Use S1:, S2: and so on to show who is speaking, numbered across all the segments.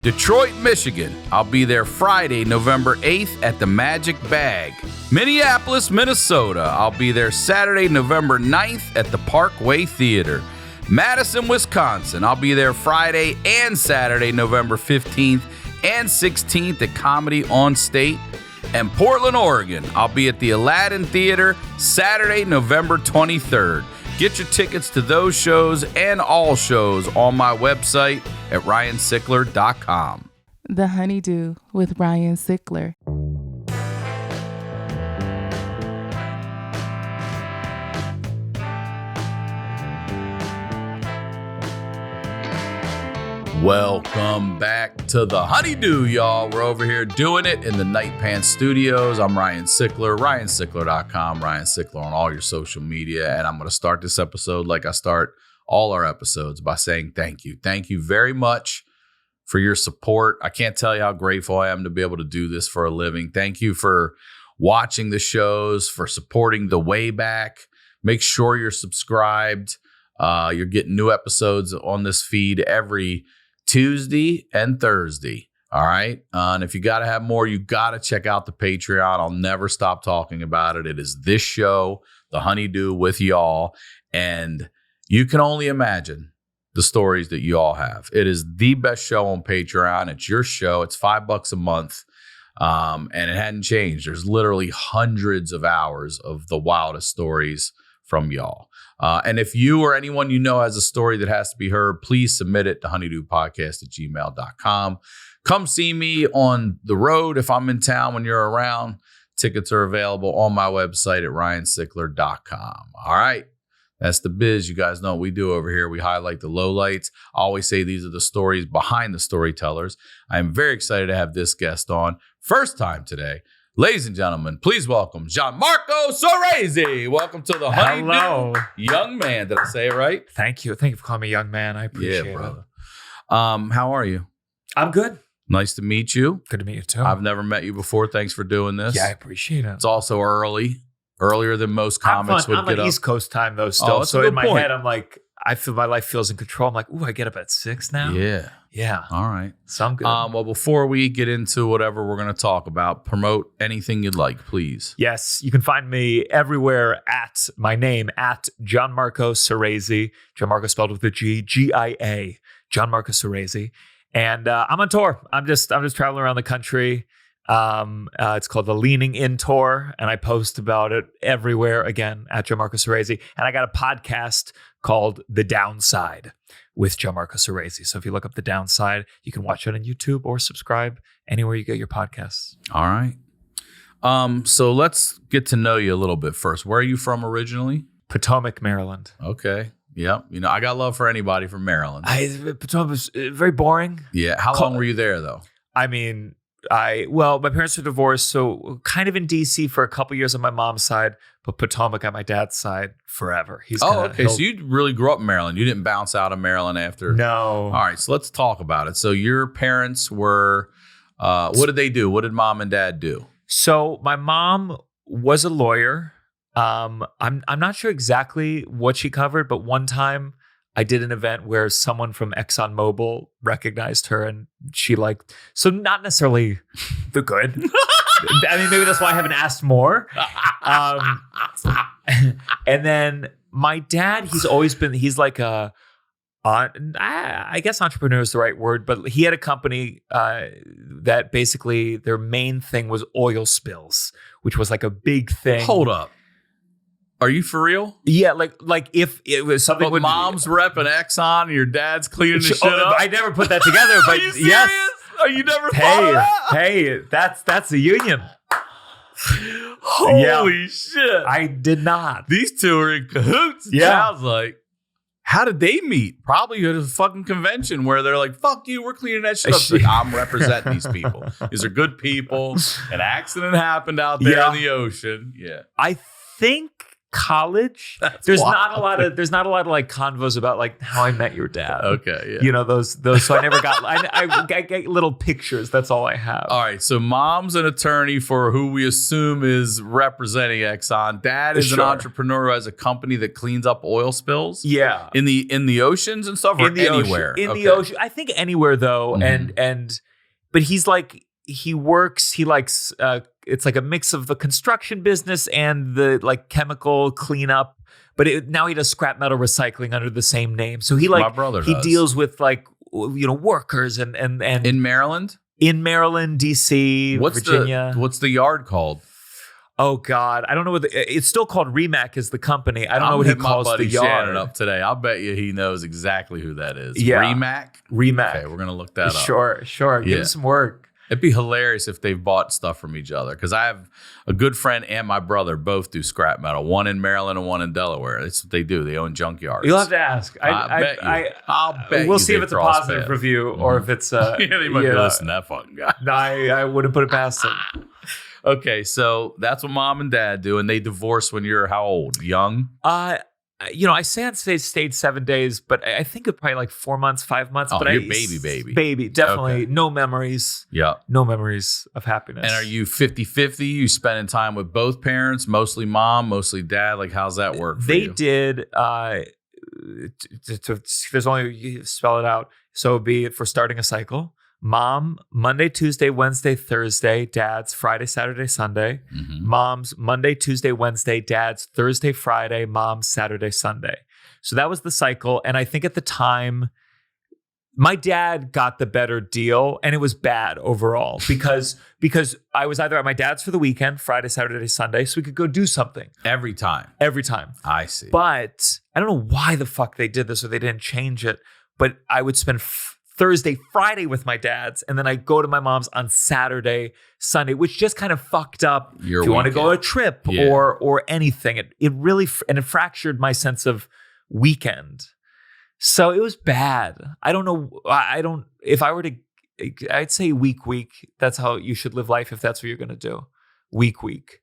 S1: Detroit, Michigan, I'll be there Friday, November 8th at the Magic Bag. Minneapolis, Minnesota, I'll be there Saturday, November 9th at the Parkway Theater. Madison, Wisconsin, I'll be there Friday and Saturday, November 15th and 16th at Comedy on State. And Portland, Oregon, I'll be at the Aladdin Theater Saturday, November 23rd. Get your tickets to those shows and all shows on my website at ryansickler.com.
S2: The HoneyDew with Ryan Sickler.
S1: Welcome back to the HoneyDew, y'all. We're over here doing it in the Night Pants Studios. I'm Ryan Sickler, ryansickler.com, Ryan Sickler on all your social media. And I'm going to start this episode like I start all our episodes by saying thank you. Thank you very much for your support. I can't tell you how grateful I am to be able to do this for a living. Thank you for watching the shows, for supporting the way back. Make sure you're subscribed. You're getting new episodes on this feed every Tuesday and Thursday. All right. And if you got to have more, you got to check out the Patreon. I'll never stop talking about it. It is this show, the HoneyDew with y'all. And you can only imagine the stories that you all have. It is the best show on Patreon. It's your show. It's $5 a month. And it hadn't changed. There's literally hundreds of hours of the wildest stories from y'all. And if you or anyone you know has a story that has to be heard, please submit it to honeydewpodcast@gmail.com. Come see me on the road if I'm in town when you're around. Tickets are available on my website at ryansickler.com. All right. That's the biz. You guys know what we do over here. We highlight the lowlights. I always say these are the stories behind the storytellers. I'm very excited to have this guest on. First time today. Ladies and gentlemen, please welcome Gianmarco Soresi. Welcome to the HoneyDew young man. Did I say it right?
S3: Thank you. Thank you for calling me young man. I appreciate it.
S1: Brother. How are you?
S3: I'm good.
S1: Nice to meet you.
S3: Good to meet you too.
S1: I've never met you before. Thanks for doing this.
S3: Yeah, I appreciate it.
S1: It's also earlier than most comics would
S3: I'm
S1: get
S3: on
S1: up.
S3: East Coast time though still.
S1: Oh,
S3: so in my head, I'm like, I feel my life feels in control. I'm like, ooh, I get up at 6 now.
S1: Yeah.
S3: Yeah.
S1: All right.
S3: So I'm good.
S1: Well, before we get into whatever we're going to talk about, promote anything you'd like, please.
S3: Yes, you can find me everywhere at my name, at Gianmarco Soresi. Gianmarco spelled with a G, G-I-A, Gianmarco Soresi. And I'm on tour. I'm just traveling around the country. It's called the Leaning In Tour, and I post about it everywhere, again, at Gianmarco Soresi. And I got a podcast called The Downside with Gianmarco Soresi. So if you look up The Downside, you can watch it on YouTube or subscribe anywhere you get your podcasts.
S1: All right. So let's get to know you a little bit first. Where are you from originally?
S3: Potomac, Maryland.
S1: Okay. Yeah. You know, I got love for anybody from Maryland.
S3: Potomac was very boring.
S1: Yeah. How long were you there, though?
S3: I mean, my parents were divorced, so kind of in DC for a couple years on my mom's side, but Potomac on my dad's side forever.
S1: Okay. So you really grew up in Maryland. You didn't bounce out of Maryland after?
S3: No.
S1: All right. So let's talk about it. So your parents were, what did they do? What did mom and dad do?
S3: So my mom was a lawyer. I'm not sure exactly what she covered, but one time I did an event where someone from ExxonMobil recognized her and she so not necessarily the good. I mean, maybe that's why I haven't asked more. And then my dad, he's like I guess entrepreneur is the right word, but he had a company that basically their main thing was oil spills, which was like a big thing.
S1: Hold up. Are you for real?
S3: Yeah, like if it was something.
S1: But mom's repping Exxon and your dad's cleaning the shit up?
S3: I never put that together, but
S1: Are you serious?
S3: yes.
S1: Are you never thought of that?
S3: Hey, that's a union.
S1: Holy shit.
S3: I did not.
S1: These two are in cahoots.
S3: Yeah.
S1: I was like, how did they meet? Probably at a fucking convention where they're like, fuck you, we're cleaning that shit up. Like, I'm representing these people. These are good people. An accident happened out there in the ocean. Yeah.
S3: I think college. There's not a lot of like convos about like how I met your dad.
S1: Okay, yeah.
S3: You know, those. So I never got. I get little pictures. That's all I have.
S1: All right, so mom's an attorney for who we assume is representing Exxon. Dad is an entrepreneur who has a company that cleans up oil spills.
S3: Yeah,
S1: in the oceans and stuff, or anywhere.
S3: In the ocean, I think anywhere though. But he's like he works. He likes. It's like a mix of the construction business and the like chemical cleanup. But now he does scrap metal recycling under the same name. So
S1: my brother does.
S3: Deals with like workers and
S1: in Maryland,
S3: DC, Virginia.
S1: What's the yard called?
S3: Oh God, I don't know what it's still called. Remac is the company. I don't know what he calls the yard.
S1: Shannon up today. I'll bet you he knows exactly who that is.
S3: Yeah.
S1: Remac.
S3: Okay,
S1: we're gonna look that up.
S3: Sure. Give him some work.
S1: It'd be hilarious if they've bought stuff from each other, because I have a good friend and my brother both do scrap metal. One in Maryland and one in Delaware. That's what they do. They own junkyards.
S3: You'll have to ask.
S1: I'll bet
S3: we'll see if it's a positive review or if it's
S1: yeah, they might be listening to that fucking guy.
S3: No, I wouldn't put it past him.
S1: Okay, so that's what mom and dad do, and they divorced when you're how old? Young?
S3: I say I'd stayed 7 days, but I think it probably like 4 months, 5 months.
S1: Oh,
S3: but
S1: you're baby.
S3: Baby, definitely.
S1: Okay.
S3: No memories.
S1: Yeah.
S3: No memories of happiness.
S1: And are you 50-50? You spending time with both parents, mostly mom, mostly dad? Like, how's that work for you?
S3: They did. There's only, you spell it out. So it'd be for starting a cycle. Mom, Monday, Tuesday, Wednesday, Thursday. Dad's Friday, Saturday, Sunday.
S1: Mm-hmm.
S3: Mom's Monday, Tuesday, Wednesday. Dad's Thursday, Friday. Mom's Saturday, Sunday. So that was the cycle. And I think at the time, my dad got the better deal, and it was bad overall because I was either at my dad's for the weekend, Friday, Saturday, Sunday, so we could go do something.
S1: Every time.
S3: I
S1: see.
S3: But I don't know why the fuck they did this or they didn't change it, but I would spend Thursday, Friday with my dad's, and then I go to my mom's on Saturday, Sunday, which just kind of fucked up if you want to go on a trip or anything. It really it fractured my sense of weekend. So it was bad. I don't know. If I were to, I'd say week. That's how you should live life if that's what you're going to do. Week.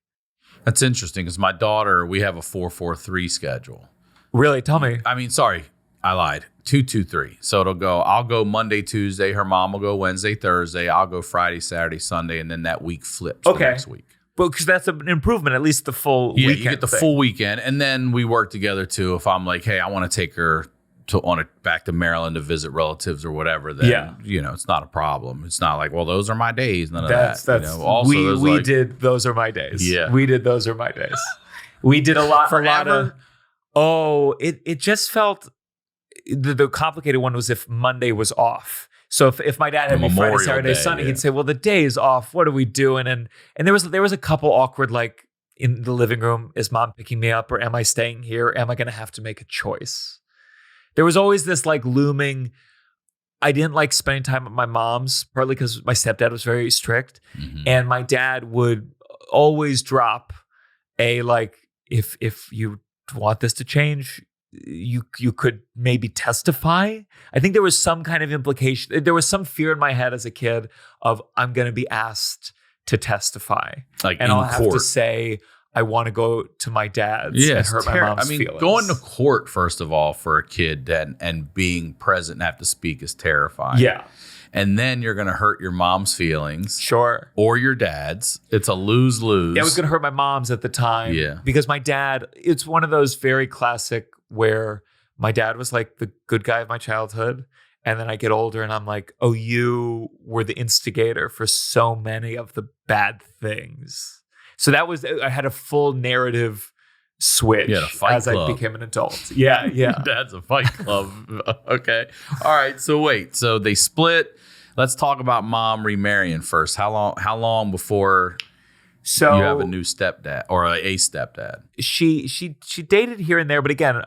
S1: That's interesting because my daughter, we have a 4-4-3 schedule.
S3: Really? Tell me.
S1: I mean, sorry, I lied. 2-2-3. So I'll go Monday, Tuesday. Her mom will go Wednesday, Thursday. I'll go Friday, Saturday, Sunday. And then that week flips the next week.
S3: Well, because that's an improvement, at least the full weekend.
S1: You get the full weekend. And then we work together too. If I'm like, hey, I want to take her back to Maryland to visit relatives or whatever, then, it's not a problem. It's not like, well, those are my days. None of that.
S3: Also, we did those are my days.
S1: Yeah.
S3: We did those are my days. We did a lot. It just felt... The complicated one was if Monday was off. So if my dad had me Friday, Saturday, Sunday, he'd say, well, the day is off. What are we doing? And there was a couple awkward, like in the living room, is mom picking me up or am I staying here? Am I going to have to make a choice? There was always this like looming, I didn't like spending time with my mom's, partly because my stepdad was very strict. Mm-hmm. And my dad would always drop a like, if you want this to change, you could maybe testify. I think there was some kind of implication. There was some fear in my head as a kid of I'm going to be asked to testify. Like and I'll have to say, I want to go to my dad's and hurt my mom's feelings.
S1: Going to court, first of all, for a kid and being present and have to speak is terrifying.
S3: Yeah.
S1: And then you're going to hurt your mom's feelings.
S3: Sure.
S1: Or your dad's. It's a lose-lose.
S3: Yeah, I was going to hurt my mom's at the time.
S1: Yeah.
S3: Because my dad, it's one of those very classic where my dad was like the good guy of my childhood. And then I get older and I'm like, oh, you were the instigator for so many of the bad things. So that was, I had a full narrative switch as I became an adult. Yeah.
S1: Dad's a fight club. Okay. All right. So wait. So they split. Let's talk about mom remarrying first. How long before you have a new stepdad or a stepdad?
S3: She dated here and there, but again,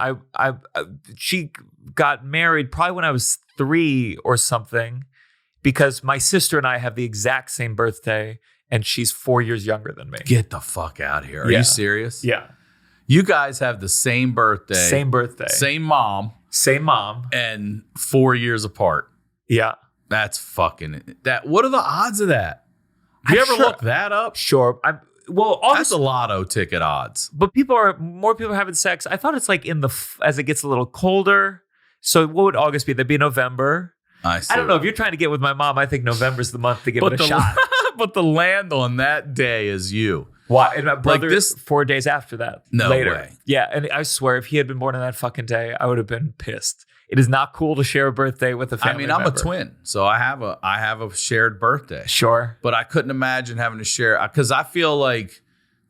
S3: she got married probably when I was 3 or something, because my sister and I have the exact same birthday, and she's 4 years younger than me.
S1: Get the fuck out of here! Are you serious?
S3: Yeah.
S1: You guys have the same birthday.
S3: Same birthday.
S1: Same mom. And 4 years apart.
S3: Yeah.
S1: That's fucking that. What are the odds of that? Have you ever looked that up?
S3: Sure. Well,
S1: That's
S3: August,
S1: a lotto ticket odds.
S3: but more people are having sex. I thought it's like as it gets a little colder. So what would August be? That'd be November.
S1: I see.
S3: I don't know if you're trying to get with my mom. I think November's the month to give it a shot.
S1: But the land on that day is you.
S3: Why? And my brother,
S1: this
S3: 4 days after that.
S1: No
S3: later.
S1: way.
S3: Yeah, and I swear, if he had been born on that fucking day, I would have been pissed. It is not cool to share a birthday with a family
S1: I'm
S3: member.
S1: a twin, so I have a shared birthday.
S3: Sure.
S1: But I couldn't imagine having to share because I feel like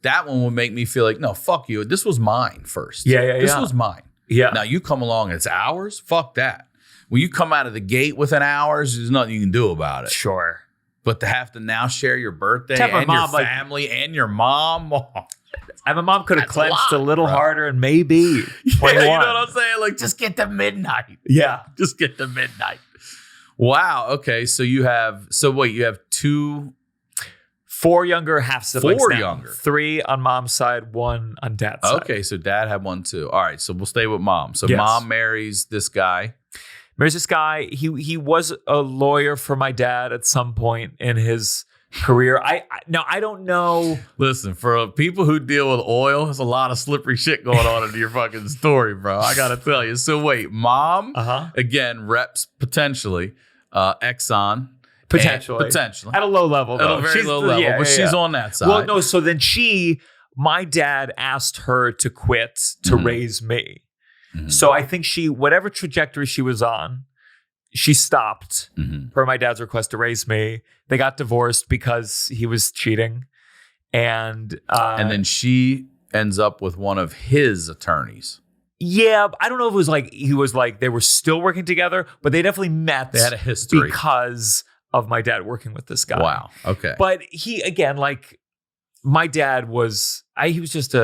S1: that one would make me feel like, no, fuck you. This was mine first. This was mine.
S3: Yeah.
S1: Now you come along, it's ours. Fuck that. When you come out of the gate within hours, there's nothing you can do about it.
S3: Sure.
S1: But to have to now share your birthday
S3: Tell my
S1: and
S3: mom,
S1: your family and your mom.
S3: And my mom could have
S1: That's
S3: clenched
S1: a
S3: a
S1: lot,
S3: little
S1: bro.
S3: harder and maybe 21.
S1: You know what I'm saying? Like, just get to midnight.
S3: Yeah.
S1: Just get to midnight. Wow. Okay. So you have two.
S3: 4 younger half siblings.
S1: 4
S3: now.
S1: younger.
S3: 3 on mom's side, 1 on dad's side.
S1: Okay. So dad had one too. All right. So we'll stay with mom. So
S3: Yes.
S1: mom marries this guy.
S3: There's this guy. He was a lawyer for my dad at some point in his career. I don't know.
S1: Listen, for people who deal with oil, there's a lot of slippery shit going on in your fucking story, bro. I gotta tell you. So wait, mom again reps potentially Exxon.
S3: Potentially at a low level,
S1: At
S3: though.
S1: a very low level, but she's on that side.
S3: Well, no. So then my dad asked her to quit to raise me. Mm-hmm. So I think whatever trajectory she was on, she stopped per my dad's request to raise me. They got divorced because he was cheating. And
S1: then she ends up with one of his attorneys.
S3: Yeah, I don't know if it was like he was like they were still working together, but they definitely met.
S1: They had a history
S3: because of my dad working with this guy.
S1: Wow. Okay.
S3: But he again, like my dad was he was just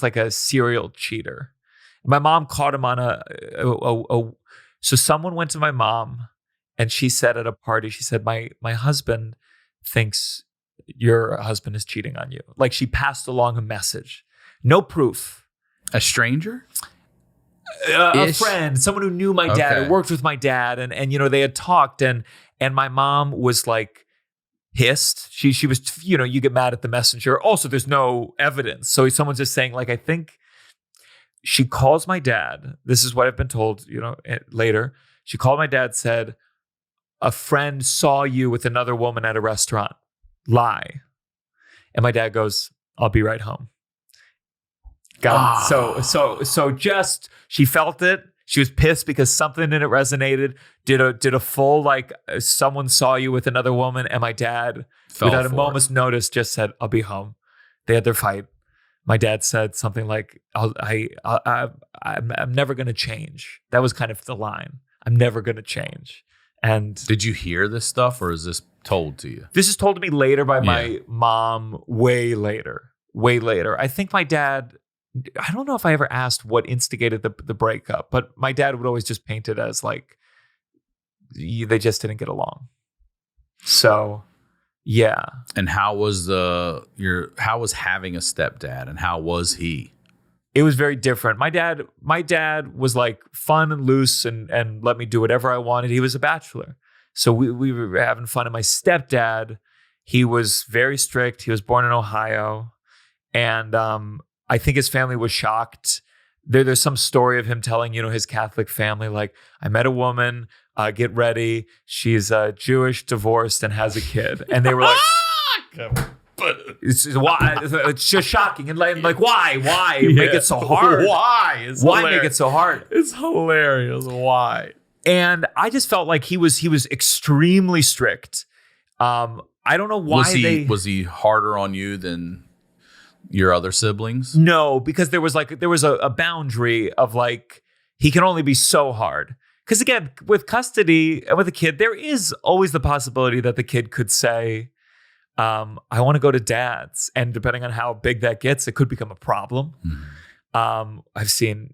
S3: like a serial cheater. My mom caught him on so someone went to my mom and she said at a party, she said, my husband thinks your husband is cheating on you. Like she passed along a message. No proof.
S1: A stranger?
S3: A friend, someone who knew my dad or worked with my dad. And they had talked and my mom was like pissed. She was, you get mad at the messenger. Also, there's no evidence. So someone's just saying like, I think she calls my dad. This is what I've been told, later. She called my dad, said, a friend saw you with another woman at a restaurant. Lie. And my dad goes, I'll be right home. So just, she felt it. She was pissed because something in it resonated. Did a full, like, someone saw you with another woman. And my dad, without a moment's notice, just said, I'll be home. They had their fight. My dad said something like, I'm never going to change. That was kind of the line. I'm never going to change. And
S1: did you hear this stuff or is this told to you?
S3: This is told to me later by my mom, way later. I think my dad, I don't know if I ever asked what instigated the breakup, but my dad would always just paint it as like, they just didn't get along. So, yeah. And
S1: how was having a stepdad and how was he?
S3: It was very different. My dad was like fun and loose and let me do whatever I wanted. He was a bachelor. So we were having fun. And my stepdad, he was very strict. He was born in Ohio. And I think his family was shocked. There's some story of him telling, his Catholic family, like, I met a woman, get ready. She's Jewish, divorced, and has a kid. And they were like, it's just shocking. And like, why make it so hard?
S1: Why
S3: make it so hard?
S1: It's hilarious. Why?
S3: And I just felt like he was extremely strict. I don't know why
S1: was he harder on you than your other siblings?
S3: No, because there was a boundary of like, he can only be so hard. Because again, with custody and with a kid, there is always the possibility that the kid could say, I want to go to dad's. And depending on how big that gets, it could become a problem. Mm-hmm. I've seen,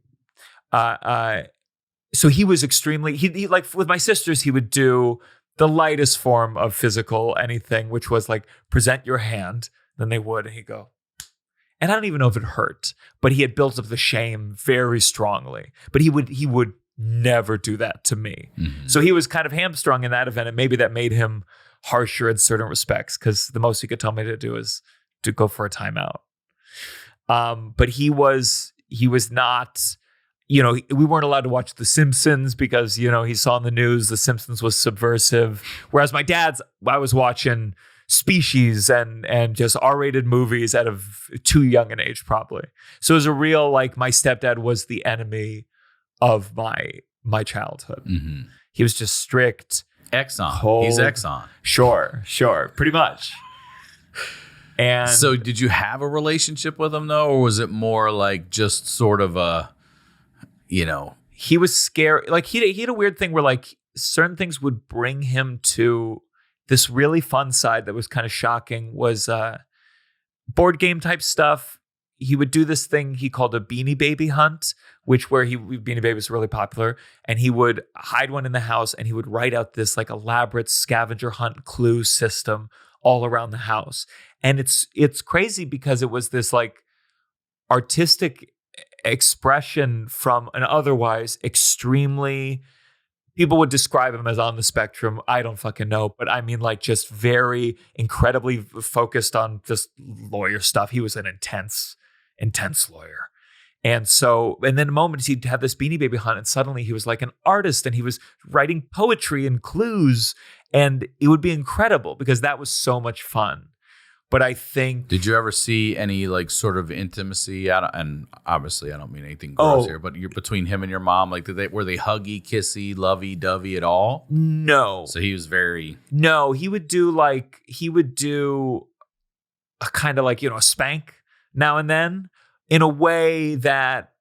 S3: so he was extremely, he like with my sisters, he would do the lightest form of physical anything, which was like present your hand. Then they would, and he'd go. And I don't even know if it hurt, but he had built up the shame very strongly. But he would never do that to me. Mm-hmm. So he was kind of hamstrung in that event, and maybe that made him harsher in certain respects because the most he could tell me to do is go for a timeout. But he was not, we weren't allowed to watch The Simpsons because, he saw in the news The Simpsons was subversive. Whereas my dad's, I was watching Species and just R-rated movies out of too young an age, probably. So it was a real, like, my stepdad was the enemy of my childhood.
S1: Mm-hmm.
S3: He was just strict.
S1: Exxon.
S3: Cold.
S1: He's Exxon.
S3: Sure. Pretty much. And
S1: so did you have a relationship with him though? Or was it more like just sort of a,
S3: he was scary. Like he had a weird thing where like certain things would bring him to this really fun side that was kind of shocking was board game type stuff. He would do this thing he called a Beanie Baby hunt, where Beanie Baby was really popular, and he would hide one in the house and he would write out this like elaborate scavenger hunt clue system all around the house. And it's crazy because it was this like artistic expression from an otherwise extremely, people would describe him as on the spectrum. I don't fucking know. But I mean, like, just very incredibly focused on just lawyer stuff. He was an intense lawyer. And then the moment he'd have this Beanie Baby hunt, and suddenly he was like an artist and he was writing poetry and clues. And it would be incredible because that was so much fun. But I think...
S1: Did you ever see any like sort of intimacy? And obviously I don't mean anything gross here, but you're between him and your mom, like were they huggy, kissy, lovey dovey at all?
S3: No.
S1: So he was very...
S3: No, he would do a kind of like, a spank now and then in a way that,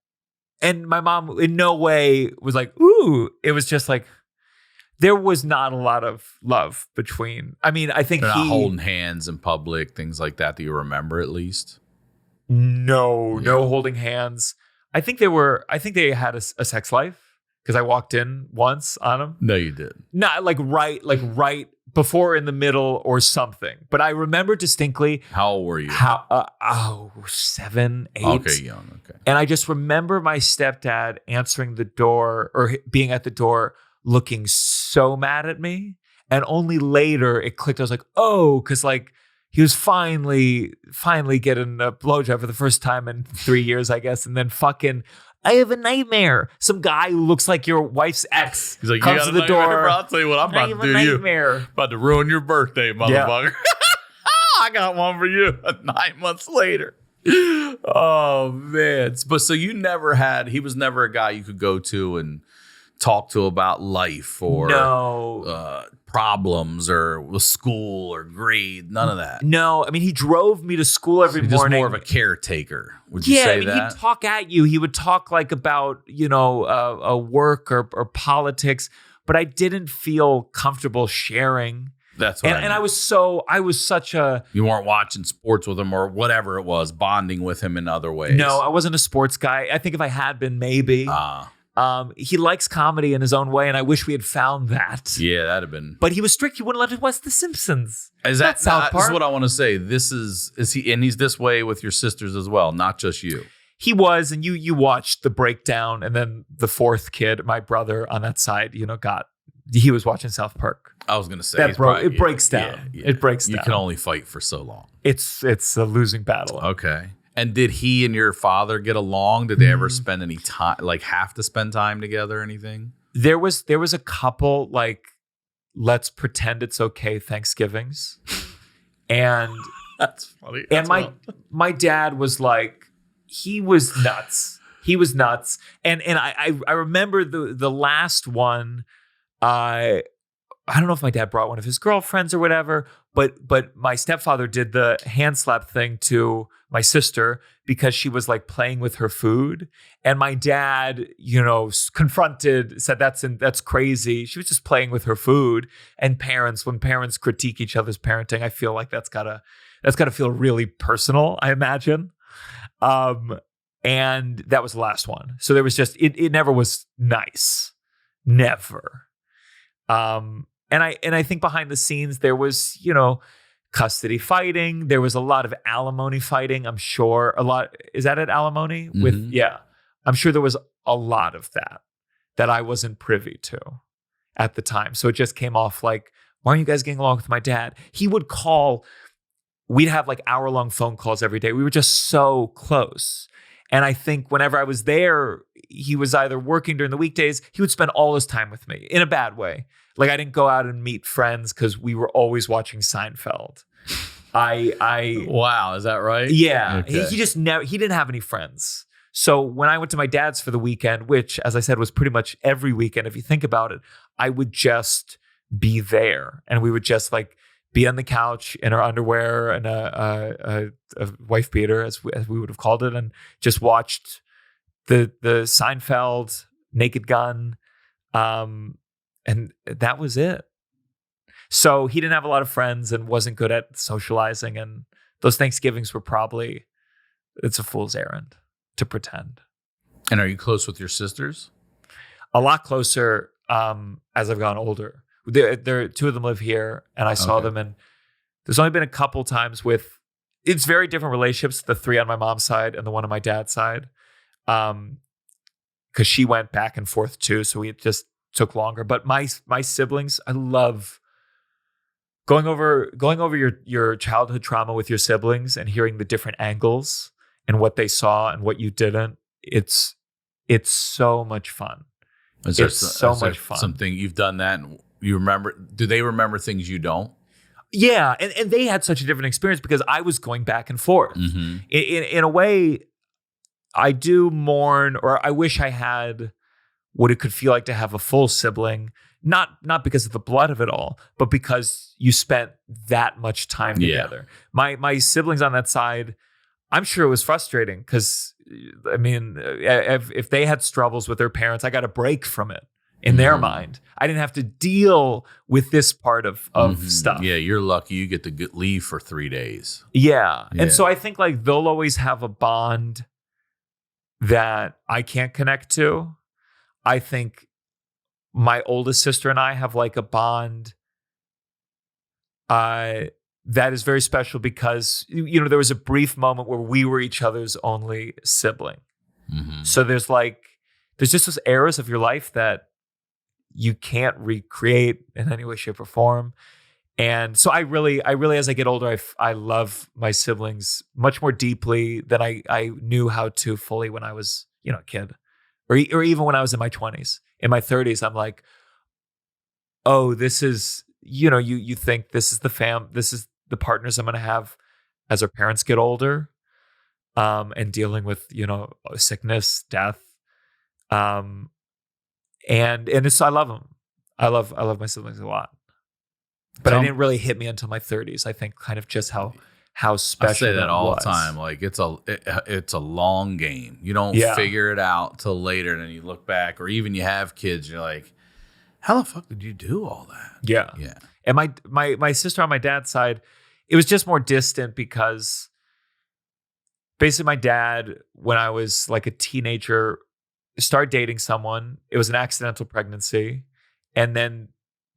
S3: and my mom in no way was like, ooh, it was just like, there was not a lot of love between. I mean, I think
S1: they're not holding hands in public, things like that you remember at least.
S3: No holding hands. I think they had a sex life because I walked in once on them.
S1: No, you didn't.
S3: Not like right before, in the middle, or something. But I remember distinctly.
S1: How old were you?
S3: 7, 8.
S1: Okay, young. Okay.
S3: And I just remember my stepdad answering the door or being at the door, looking so mad at me. And only later it clicked. I was like, oh, because like he was finally getting a blowjob for the first time in 3 years, I guess. And then fucking, I have a nightmare. Some guy who looks like your wife's ex
S1: He's like,
S3: comes to the door.
S1: Bro, I'll tell you what I'm about to do to you. About to ruin your birthday, motherfucker. Yeah. I got one for you 9 months later. Oh, man. But so he was never a guy you could go to and talk to about life or problems or with school or grade, none of that.
S3: No, I mean, he drove me to school every morning.
S1: Just more of a caretaker. Would you say that?
S3: He'd talk at you. He would talk like about, work or politics, but I didn't feel comfortable sharing.
S1: That's what
S3: and I was such a...
S1: You weren't watching sports with him or whatever it was, bonding with him in other ways.
S3: No, I wasn't a sports guy. I think if I had been, maybe. He likes comedy in his own way, and I wish we had found that.
S1: Yeah, that'd have been.
S3: But he was strict. He wouldn't let us watch The Simpsons.
S1: Is that South Park? This is what I want to say. He's this way with your sisters as well, not just you.
S3: He was, and you watched the breakdown, and then the fourth kid, my brother on that side, he was watching South Park.
S1: I was gonna say
S3: it breaks down.
S1: Yeah.
S3: It breaks down.
S1: You can only fight for so long.
S3: It's a losing battle.
S1: Okay. And did he and your father get along? Did they ever spend any time, like have to spend time together or anything?
S3: There was a couple, like, let's pretend it's okay Thanksgivings. And
S1: that's funny.
S3: And my dad was like, he was nuts. And I remember the last one, I don't know if my dad brought one of his girlfriends or whatever, but my stepfather did the hand slap thing to my sister because she was like playing with her food. And my dad, confronted, said that's crazy. She was just playing with her food. And when parents critique each other's parenting, I feel like that's gotta feel really personal, I imagine. And that was the last one. So there was just, it never was nice. Never. And I think behind the scenes there was, custody fighting. There was a lot of alimony fighting. I'm sure a lot. Is that at alimony? Yeah. I'm sure there was a lot of that I wasn't privy to at the time. So it just came off like, why aren't you guys getting along with my dad? He would call we'd have like hour-long phone calls every day. We were just so close. And I think whenever I was there, he was either working during the weekdays. He would spend all his time with me in a bad way. Like I didn't go out and meet friends because we were always watching Seinfeld.
S1: Wow, is that right?
S3: Yeah.
S1: Okay.
S3: He just never, he didn't have any friends. So when I went to my dad's for the weekend, which as I said was pretty much every weekend, if you think about it, I would just be there and we would just like be on the couch in our underwear and a wife beater, as we would have called it, and just watched the Seinfeld, Naked Gun, and that was it. So he didn't have a lot of friends and wasn't good at socializing, and those Thanksgivings were probably, it's a fool's errand to pretend.
S1: And are you close with your sisters?
S3: A lot closer as I've gotten older. There, two of them live here, and I saw them, and there's only been a couple times with, it's very different relationships, the three on my mom's side and the one on my dad's side, because she went back and forth too, so it just took longer. But my siblings, I love going over your childhood trauma with your siblings and hearing the different angles and what they saw and what you didn't. It's so much fun. It's so much fun.
S1: Something you've done that and you remember? Do they remember things you don't?
S3: Yeah, and they had such a different experience because I was going back and forth. Mm-hmm. In a way, I do mourn, or I wish I had what it could feel like to have a full sibling. Not because of the blood of it all, but because you spent that much time together. My siblings on that side, I'm sure it was frustrating because, I mean, if they had struggles with their parents, I got a break from it. In their mind, I didn't have to deal with this part of stuff.
S1: Yeah, you're lucky you get to leave for 3 days.
S3: Yeah. And so I think like they'll always have a bond that I can't connect to. I think my oldest sister and I have like a bond that is very special because, there was a brief moment where we were each other's only sibling. Mm-hmm. So there's just those eras of your life that you can't recreate in any way, shape, or form. And so I really, as I get older, I love my siblings much more deeply than I knew how to fully when I was, a kid, or even when I was in my 20s. In my 30s, I'm like, oh, this is, you think this is this is the partners I'm going to have as our parents get older, and dealing with, sickness, death, and it's, I love them. I love my siblings a lot, but it didn't really hit me until my 30s. I think kind of just how special. I say
S1: that all the time. Like it's a long game. You don't figure it out till later, and then you look back, or even you have kids. You're like, how the fuck did you do all that?
S3: Yeah. And my sister on my dad's side, it was just more distant because basically my dad, when I was like a teenager, started dating someone. It was an accidental pregnancy. And then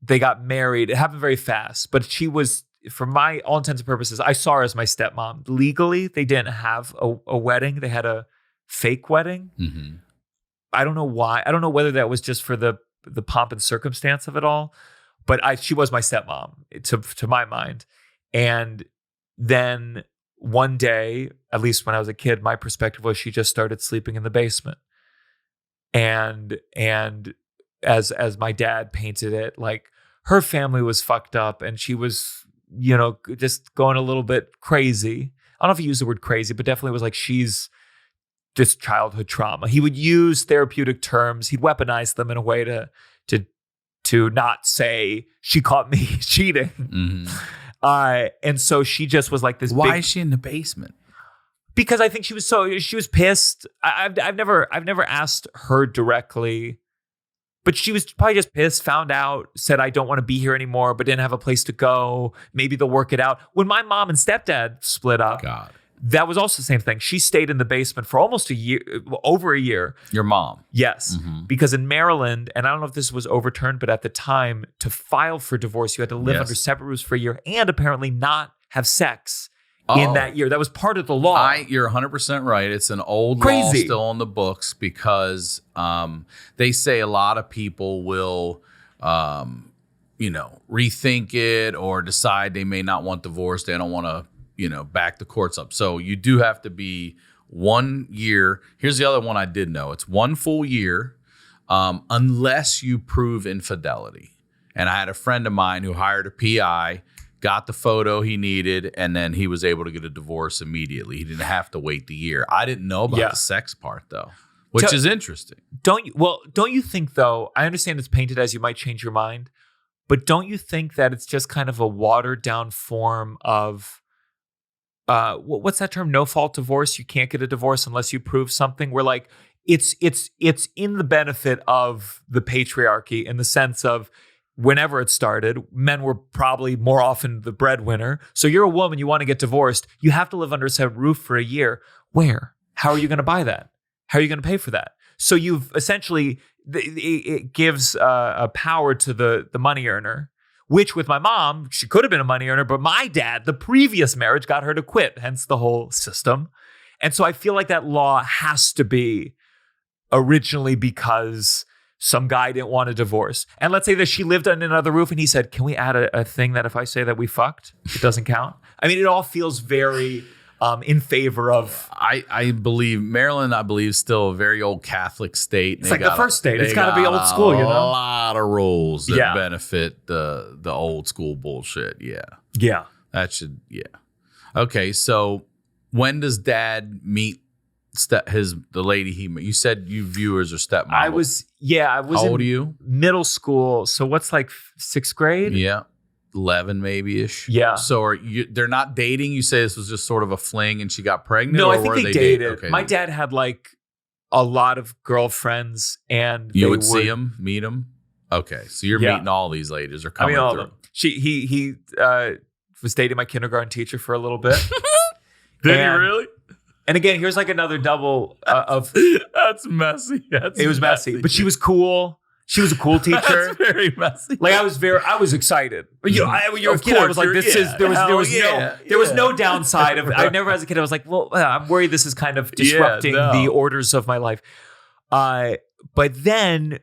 S3: they got married. It happened very fast. But she was, for my all intents and purposes, I saw her as my stepmom. Legally, they didn't have a wedding. They had a fake wedding. Mm-hmm. I don't know why. I don't know whether that was just for the pomp and circumstance of it all. But she was my stepmom, to my mind. And then one day, at least when I was a kid, my perspective was she just started sleeping in the basement. And as my dad painted it, like her family was fucked up and she was, just going a little bit crazy. I don't know if he used the word crazy, but definitely was like, she's just childhood trauma. He would use therapeutic terms. He'd weaponize them in a way to not say she caught me cheating. Mm-hmm. And so she just was like this.
S1: Why is she in the basement?
S3: Because I think she was pissed. I've never asked her directly, but she was probably just pissed, found out, said, I don't want to be here anymore, but didn't have a place to go. Maybe they'll work it out. When my mom and stepdad split up, that was also the same thing. She stayed in the basement for almost a year, over a year.
S1: Your mom?
S3: Yes. Mm-hmm. Because in Maryland, and I don't know if this was overturned, but at the time, to file for divorce, you had to live under separate roofs for a year and apparently not have sex in that year. That was part of the law.
S1: You're 100% right. It's an old law still on the books because they say a lot of people will, rethink it or decide they may not want divorce. They don't want to back the courts up. So you do have to be 1 year. Here's the other one I did know. It's 1 full year unless you prove infidelity. And I had a friend of mine who hired a PI, got the photo he needed, and then he was able to get a divorce immediately. He didn't have to wait the year. I didn't know about the sex part, though, which is interesting.
S3: Don't you think, though, I understand it's painted as you might change your mind, but don't you think that it's just kind of a watered down form of, what's that term? No fault divorce. You can't get a divorce unless you prove something. Where like it's in the benefit of the patriarchy in the sense of, whenever it started, men were probably more often the breadwinner. So you're a woman, you want to get divorced, you have to live under a same roof for a year. Where? How are you going to buy that? How are you going to pay for that? So you've essentially, it gives a power to the money earner, which with my mom, she could have been a money earner, but my dad, the previous marriage got her to quit, hence the whole system. And so I feel like that law has to be originally because some guy didn't want a divorce. And let's say that she lived under another roof and he said, can we add a thing that if I say that we fucked, it doesn't count? I mean, it all feels very in favor of...
S1: I believe Maryland, is still a very old Catholic state.
S3: It's like the first state. It's got to be old school,
S1: A lot of rules that benefit the old school bullshit. Yeah.
S3: Yeah.
S1: That should, Okay, so when does dad meet the lady he met? You said you viewers are stepmom.
S3: I was
S1: How old are you?
S3: Middle school. So what's like 6th grade?
S1: Yeah. 11 maybe ish.
S3: Yeah.
S1: So they're not dating? You say this was just sort of a fling and she got pregnant?
S3: No, I think they dated.
S1: Okay.
S3: My dad had like a lot of girlfriends and
S1: you would see them, meet them? Okay. So you're meeting all these ladies or coming
S3: all
S1: through.
S3: of them. He was dating my kindergarten teacher for a little bit.
S1: Did he really?
S3: And again, here's like another double of...
S1: That's messy.
S3: It was messy. But she was cool. She was a cool teacher.
S1: That's very messy.
S3: Like I was excited. When you're a kid, I was like, there was no downside of I never as a kid, I was like, well, I'm worried this is kind of disrupting the orders of my life. But then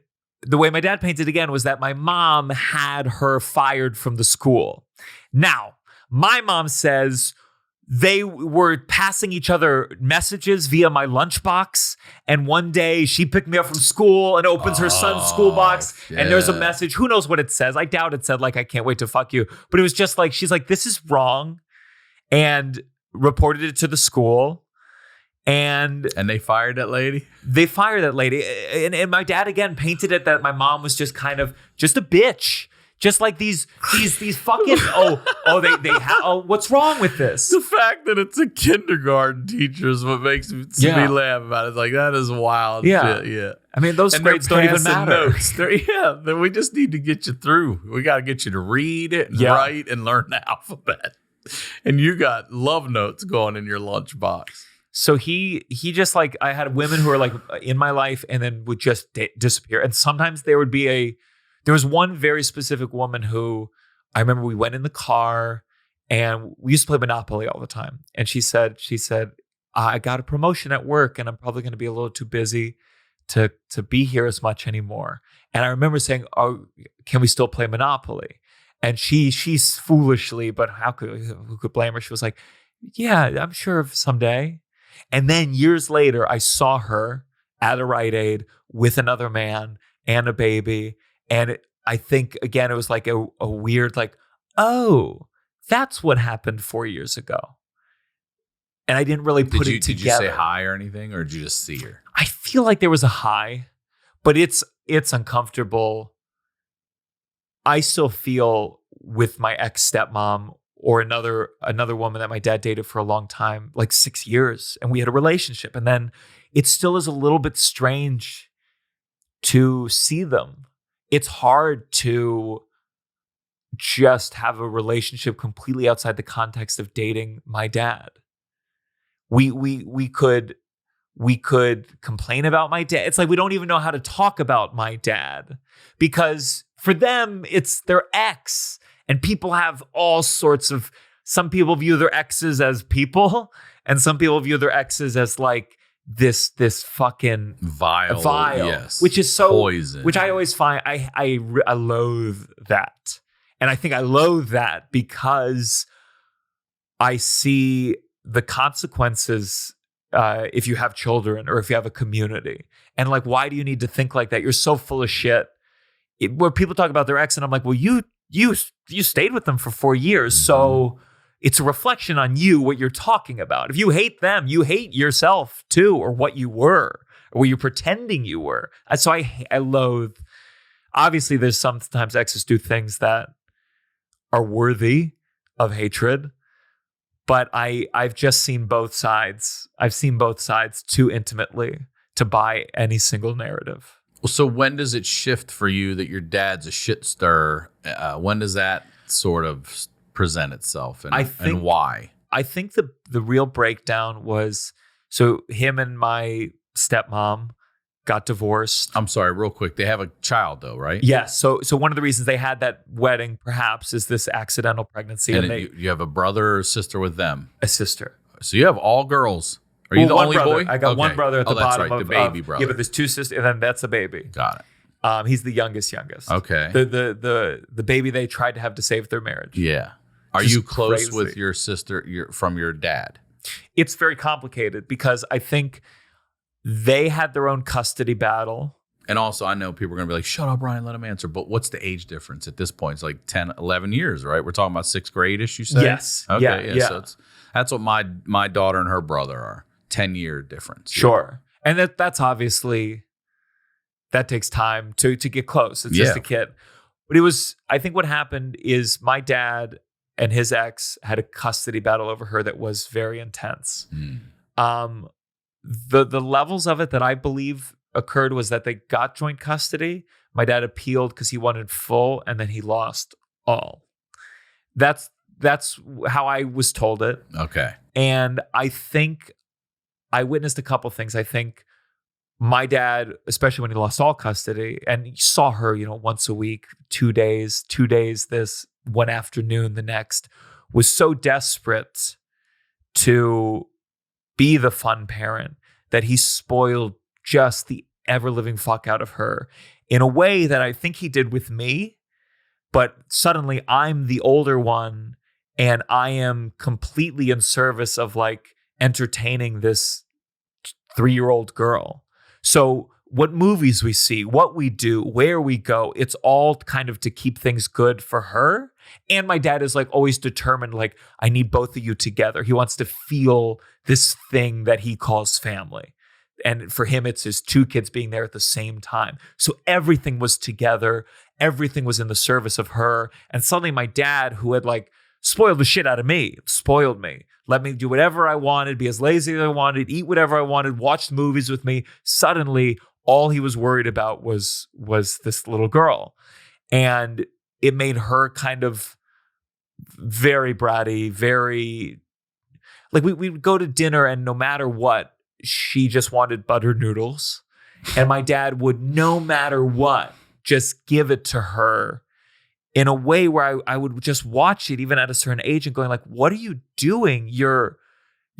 S3: the way my dad painted again was that my mom had her fired from the school. Now, my mom says they were passing each other messages via my lunchbox. And one day she picked me up from school and opens her son's school box. Yeah. And there's a message. Who knows what it says? I doubt it said like, I can't wait to fuck you. But it was just like, she's like, this is wrong. And reported it to the school. And
S1: they fired that lady?
S3: They fired that lady. And my dad, again, painted it that my mom was just kind of just a bitch. Just like these fucking what's wrong with this?
S1: The fact that it's a kindergarten teacher is what makes me laugh about it. It's like, that is wild shit. Yeah.
S3: I mean, those grades don't even matter.
S1: Then we just need to get you through. We got to get you to read it and write and learn the alphabet. And you got love notes going in your lunchbox.
S3: So he just like, I had women who were like in my life and then would just disappear. And sometimes there would be there was one very specific woman who I remember we went in the car and we used to play Monopoly all the time. And she said, I got a promotion at work and I'm probably going to be a little too busy to be here as much anymore. And I remember saying, oh, can we still play Monopoly? And she's foolishly, but who could blame her? She was like, yeah, I'm sure someday. And then years later, I saw her at a Rite Aid with another man and a baby. And I think, again, it was like a weird, like, oh, that's what happened 4 years ago. And I didn't really put it together. Did you
S1: say hi or anything, or did you just see her?
S3: I feel like there was a hi, but it's uncomfortable. I still feel with my ex-stepmom or another woman that my dad dated for a long time, like 6 years, and we had a relationship. And then it still is a little bit strange to see them. It's hard to just have a relationship completely outside the context of dating my dad. We could complain about my dad. It's like we don't even know how to talk about my dad because for them it's their ex, and people have all sorts of. Some people view their exes as people, and some people view their exes as like this fucking vile, yes, which is so poison. Which I always find I loathe that, and I think I loathe that because I see the consequences if you have children or if you have a community. And like, why do you need to think like that? You're so full of shit. Where people talk about their ex, and I'm like, well, you stayed with them for 4 years, so it's a reflection on you what you're talking about. If you hate them, you hate yourself too, or what you were, or what you're pretending you were. And so I loathe. Obviously, there's sometimes exes do things that are worthy of hatred, but I've just seen both sides. I've seen both sides too intimately to buy any single narrative.
S1: So when does it shift for you that your dad's a shit stirrer? When does that sort of present itself, and why?
S3: I think the real breakdown was, so him and my stepmom got divorced.
S1: I'm sorry, real quick. They have a child though, right?
S3: Yes. So one of the reasons they had that wedding perhaps is this accidental pregnancy.
S1: And you have a brother or sister with them?
S3: A sister.
S1: So you have all girls. Are you the only
S3: brother.
S1: boy?
S3: I got one brother at the bottom.
S1: Right, the baby brother.
S3: Yeah, but there's two sisters, and then that's the baby.
S1: Got it.
S3: He's the youngest.
S1: Okay.
S3: The baby they tried to have to save their marriage.
S1: Yeah. Are you close with your sister from your dad?
S3: It's very complicated because I think they had their own custody battle.
S1: And also, I know people are going to be like, shut up, Ryan, let him answer. But what's the age difference at this point? It's like 10, 11 years, right? We're talking about 6th grade-ish, you say?
S3: Yes.
S1: Okay, yeah. So that's what my daughter and her brother are. 10-year difference.
S3: Sure. And that's obviously, that takes time to get close. It's just a kid. But I think what happened is my dad and his ex had a custody battle over her that was very intense. The levels of it that I believe occurred was that they got joint custody. My dad appealed because he wanted full, and then he lost all. That's how I was told it.
S1: Okay.
S3: And I think I witnessed a couple things. I think my dad, especially when he lost all custody, and he saw her, once a week, 2 days this, one afternoon the next, was so desperate to be the fun parent that he spoiled just the ever-living fuck out of her in a way that I think he did with me, but suddenly I'm the older one and I am completely in service of like entertaining this 3-year-old girl. So what movies we see, what we do, where we go, it's all kind of to keep things good for her. And my dad is like always determined, like, I need both of you together. He wants to feel this thing that he calls family. And for him, it's his 2 kids being there at the same time. So everything was together. Everything was in the service of her. And suddenly my dad, who had like spoiled the shit out of me, spoiled me, let me do whatever I wanted, be as lazy as I wanted, eat whatever I wanted, watch movies with me. Suddenly, all he was worried about was this little girl. And it made her kind of very bratty, very, like we would go to dinner and no matter what, she just wanted buttered noodles. And my dad would, no matter what, just give it to her in a way where I would just watch it even at a certain age and going like, what are you doing? You're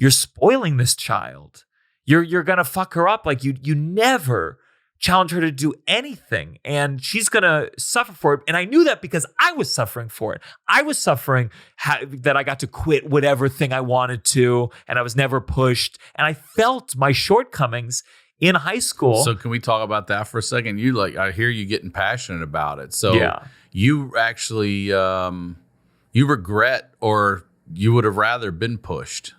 S3: spoiling this child. You're going to fuck her up. Like you never challenge her to do anything and she's going to suffer for it. And I knew that because I was suffering for it. I was suffering that I got to quit whatever thing I wanted to and I was never pushed. And I felt my shortcomings in high school.
S1: So can we talk about that for a second? I hear you getting passionate about it. So you actually, you regret or you would have rather been pushed.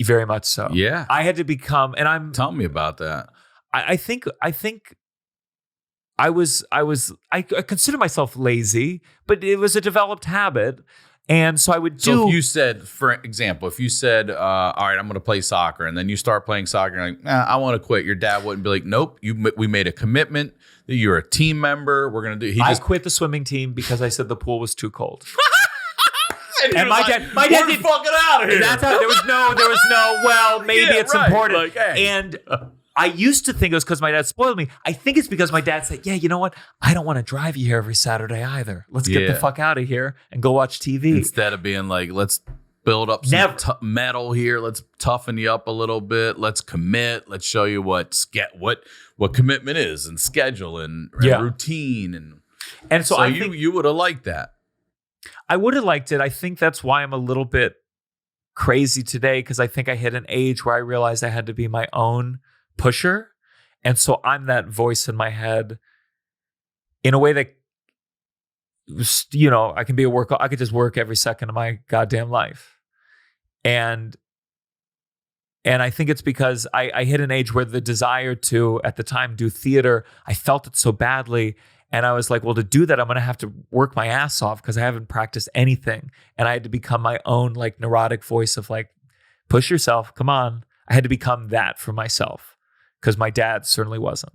S3: Very much so.
S1: Yeah.
S3: I had to become, and
S1: Tell me about that.
S3: I think I consider myself lazy, but it was a developed habit. And so I would do.
S1: So if you said, for example, all right, I'm going to play soccer, and then you start playing soccer, and you're like, I want to quit. Your dad wouldn't be like, nope, we made a commitment that you're a team member. We're going to do.
S3: I quit the swimming team because I said the pool was too cold.
S1: and my dad did fucking out of here.
S3: That's how there was no. Well, maybe it's important.
S1: Like, hey.
S3: And I used to think it was because my dad spoiled me. I think it's because my dad said, yeah, you know what? I don't want to drive you here every Saturday either. Let's get the fuck out of here and go watch TV.
S1: Instead of being like, let's build up some metal here. Let's toughen you up a little bit. Let's commit. Let's show you what commitment is and schedule and routine. And so I think you would have liked that.
S3: I would have liked it. I think that's why I'm a little bit crazy today because I think I hit an age where I realized I had to be my own pusher. And so I'm that voice in my head in a way that, I can be a work. I could just work every second of my goddamn life. And I think it's because I hit an age where the desire to, at the time, do theater, I felt it so badly. And I was like, well, to do that, I'm going to have to work my ass off because I haven't practiced anything. And I had to become my own like neurotic voice of like, push yourself, come on. I had to become that for myself because my dad certainly wasn't.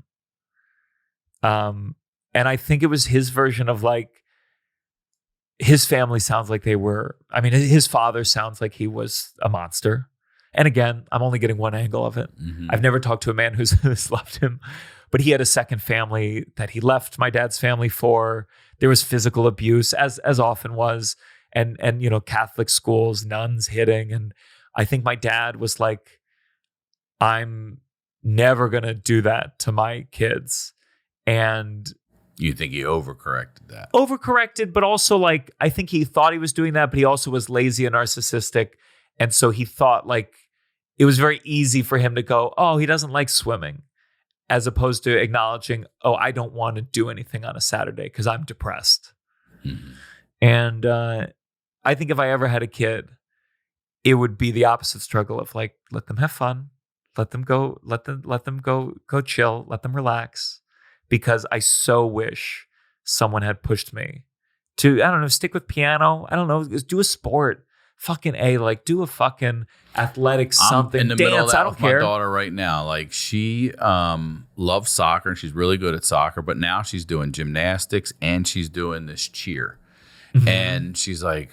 S3: And I think it was his version of like, his family sounds like his father sounds like he was a monster. And again, I'm only getting one angle of it. Mm-hmm. I've never talked to a man who's left him, but he had a second family that he left my dad's family for. There was physical abuse, as often was, and Catholic schools, nuns hitting. And I think my dad was like, I'm never gonna do that to my kids. And
S1: you think he overcorrected that?
S3: Overcorrected, but also like I think he thought he was doing that, but he also was lazy and narcissistic. And so he thought like it was very easy for him to go, oh, he doesn't like swimming, as opposed to acknowledging, oh, I don't want to do anything on a Saturday because I'm depressed. Mm-hmm. And I think if I ever had a kid, it would be the opposite struggle of like, let them have fun, let them go chill, let them relax. Because I so wish someone had pushed me to, I don't know, stick with piano. I don't know, do a sport. Fucking A, like do a fucking athletic something.
S1: I'm in the
S3: dance,
S1: middle of that
S3: I don't
S1: with
S3: care.
S1: My daughter right now. Like she loves soccer and she's really good at soccer, but now she's doing gymnastics and she's doing this cheer. Mm-hmm. And she's like,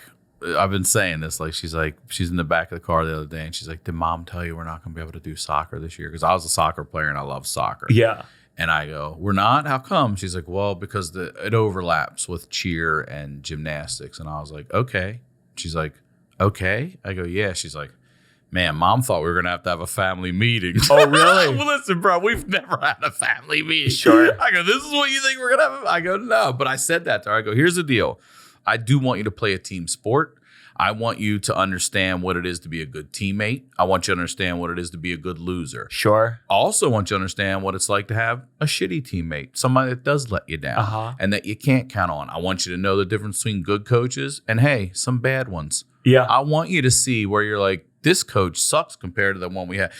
S1: I've been saying this, like she's in the back of the car the other day and she's like, did mom tell you we're not going to be able to do soccer this year? Because I was a soccer player and I love soccer.
S3: Yeah.
S1: And I go, we're not? How come? She's like, well, because it overlaps with cheer and gymnastics. And I was like, okay. She's like, okay. I go, yeah. She's like, man, mom thought we were going to have a family meeting.
S3: Oh, really?
S1: Well, listen, bro, we've never had a family meeting.
S3: Sure.
S1: I go, this is what you think we're going to have? I go, no. But I said that to her. I go, here's the deal. I do want you to play a team sport. I want you to understand what it is to be a good teammate. I want you to understand what it is to be a good loser.
S3: Sure.
S1: I also want you to understand what it's like to have a shitty teammate, somebody that does let you down and that you can't count on. I want you to know the difference between good coaches and, hey, some bad ones.
S3: Yeah.
S1: I want you to see where you're like, this coach sucks compared to the one we had.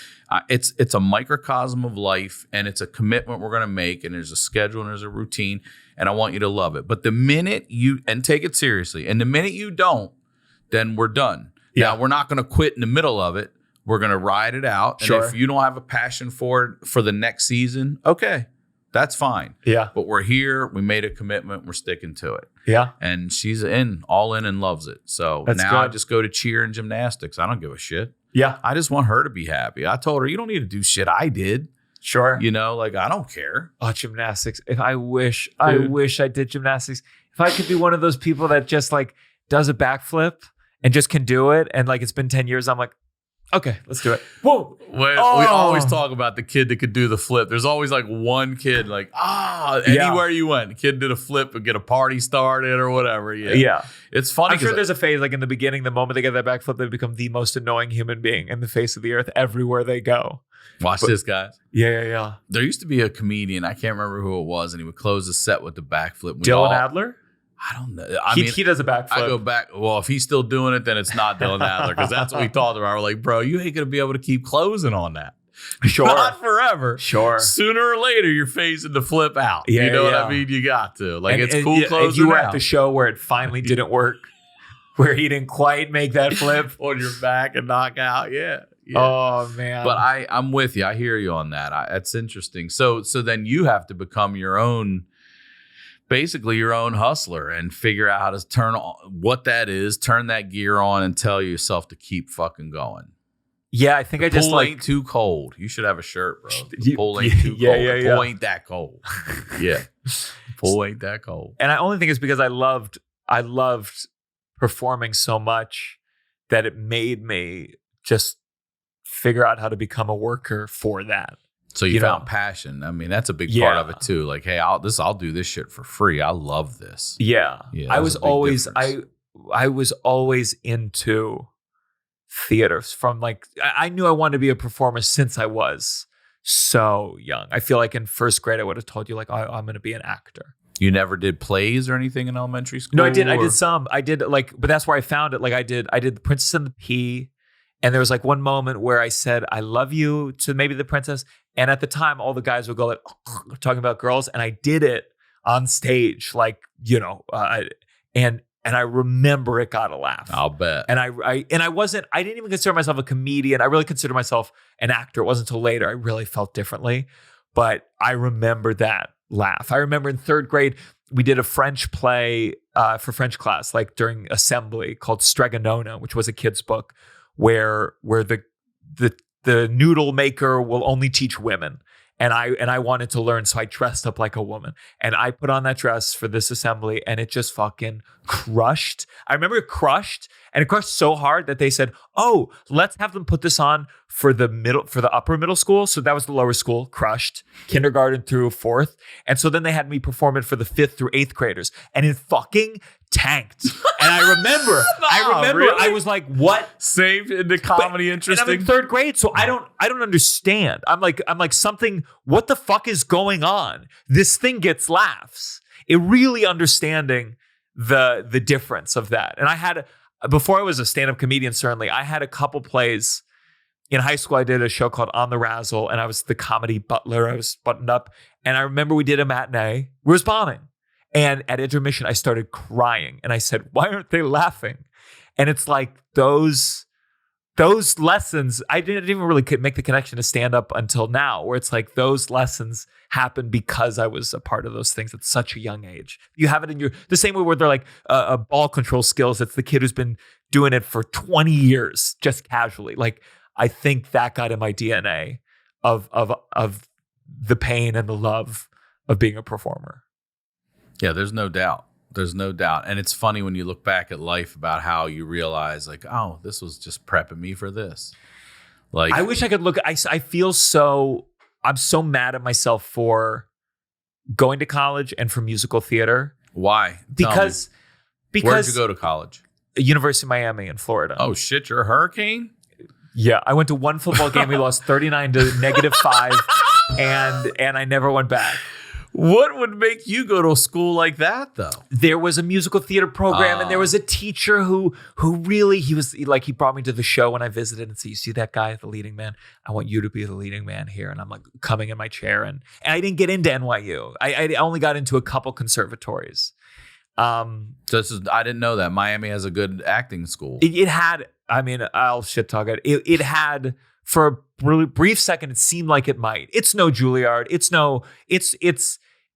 S1: It's a microcosm of life, and it's a commitment we're going to make, and there's a schedule and there's a routine, and I want you to love it. But the minute and take it seriously, and the minute you don't, then we're done. Yeah. Now, we're not going to quit in the middle of it. We're going to ride it out.
S3: Sure.
S1: And if you don't have a passion for it for the next season, okay, that's fine.
S3: Yeah.
S1: But we're here. We made a commitment. We're sticking to it.
S3: Yeah.
S1: And she's all in and loves it. So
S3: that's
S1: now
S3: good.
S1: I just go to cheer and gymnastics. I don't give a shit.
S3: Yeah.
S1: I just want her to be happy. I told her, you don't need to do shit I did.
S3: Sure.
S1: Like I don't care.
S3: Oh, gymnastics. I wish I did gymnastics. If I could be one of those people that just like does a backflip and just can do it. And like, it's been 10 years. I'm like, okay, let's do it. Whoa.
S1: We always talk about the kid that could do the flip. There's always like one kid like, anywhere you went, the kid did a flip and get a party started or whatever. Yeah. It's funny.
S3: I'm sure there's a phase like in the beginning, the moment they get that backflip, they become the most annoying human being in the face of the earth everywhere they go.
S1: Watch this, guys.
S3: Yeah.
S1: There used to be a comedian. I can't remember who it was. And he would close the set with the backflip.
S3: Dylan Adler?
S1: I don't know.
S3: He does a backflip.
S1: I go back. Well, if he's still doing it, then it's not Dylan Adler because that's what we talked about. We're like, bro, you ain't going to be able to keep closing on that.
S3: Sure.
S1: Not forever.
S3: Sure.
S1: Sooner or later, you're phasing the flip out.
S3: Yeah,
S1: you know what I mean? You got to. Like, it's cool closing
S3: you were
S1: out.
S3: at the show where it finally didn't work, where he didn't quite make that flip.
S1: On your back and knock out. Yeah.
S3: Oh, man.
S1: But I'm with you. I hear you on that. That's interesting. So then you have to become your own hustler and figure out how to turn that gear on and tell yourself to keep fucking going.
S3: Yeah, I think
S1: the pool ain't too cold. You should have a shirt, bro. The pool ain't too cold. The pool ain't that cold. Yeah. The pool ain't that cold.
S3: And I only think it's because I loved performing so much that it made me just figure out how to become a worker for that.
S1: So you found passion. I mean, that's a big part of it too. Like, hey, I'll do this shit for free. I love this.
S3: Yeah. I was always into theater from like, I knew I wanted to be a performer since I was so young. I feel like in first grade, I would have told you like, I'm going to be an actor.
S1: You never did plays or anything in elementary school?
S3: No, I did. I did some. I did like, but that's where I found it. Like I did The Princess and the Pea. And there was like one moment where I said, I love you to maybe the princess. And at the time, all the guys would go like, talking about girls. And I did it on stage, like, and I remember it got a laugh.
S1: I'll bet.
S3: And I didn't even consider myself a comedian. I really considered myself an actor. It wasn't until later I really felt differently. But I remember that laugh. I remember in third grade, we did a French play for French class, like during assembly, called Stregonona, which was a kid's book where the noodle maker will only teach women. And I wanted to learn, so I dressed up like a woman. And I put on that dress for this assembly, and it just fucking crushed. I remember it crushed, and it crushed so hard that they said, "Oh, let's have them put this on for the upper middle school." So that was the lower school, crushed, kindergarten through fourth. And so then they had me perform it for the 5th through 8th graders, and it fucking tanked. And I remember,
S1: really?
S3: I was like, "What?"
S1: Saved into comedy interesting.
S3: And I'm in third grade, so I don't understand. I'm like something. What the fuck is going on? This thing gets laughs. It really understanding the difference of that. And I had, before I was a stand-up comedian, certainly I had a couple plays. In high school, I did a show called On the Razzle, and I was the comedy butler. I was buttoned up, and I remember we did a matinee. We was bombing. And at intermission, I started crying. And I said, why aren't they laughing? And it's like those lessons, I didn't even really make the connection to stand up until now, where it's like those lessons happened because I was a part of those things at such a young age. You have it in the same way where they're like ball control skills. It's the kid who's been doing it for 20 years, just casually. Like, I think that got in my DNA of the pain and the love of being a performer.
S1: Yeah, there's no doubt. There's no doubt. And it's funny when you look back at life about how you realize like, oh, this was just prepping me for this. Like,
S3: I wish I could look, I feel so, I'm so mad at myself for going to college and for musical theater.
S1: Why?
S3: Because
S1: Where'd you go to college?
S3: University of Miami in Florida.
S1: Oh shit, you're a hurricane?
S3: Yeah, I went to one football game. We lost 39 to -5, and I never went back.
S1: What would make you go to a school like that, though?
S3: There was a musical theater program, and there was a teacher who really, he brought me to the show when I visited and said, you see that guy, the leading man? I want you to be the leading man here. And I'm like coming in my chair, and I didn't get into NYU. I only got into a couple conservatories.
S1: I didn't know that. Miami has a good acting school.
S3: It had, I mean, I'll shit talk it. It had, for a really brief second, it seemed like it might. It's no Juilliard.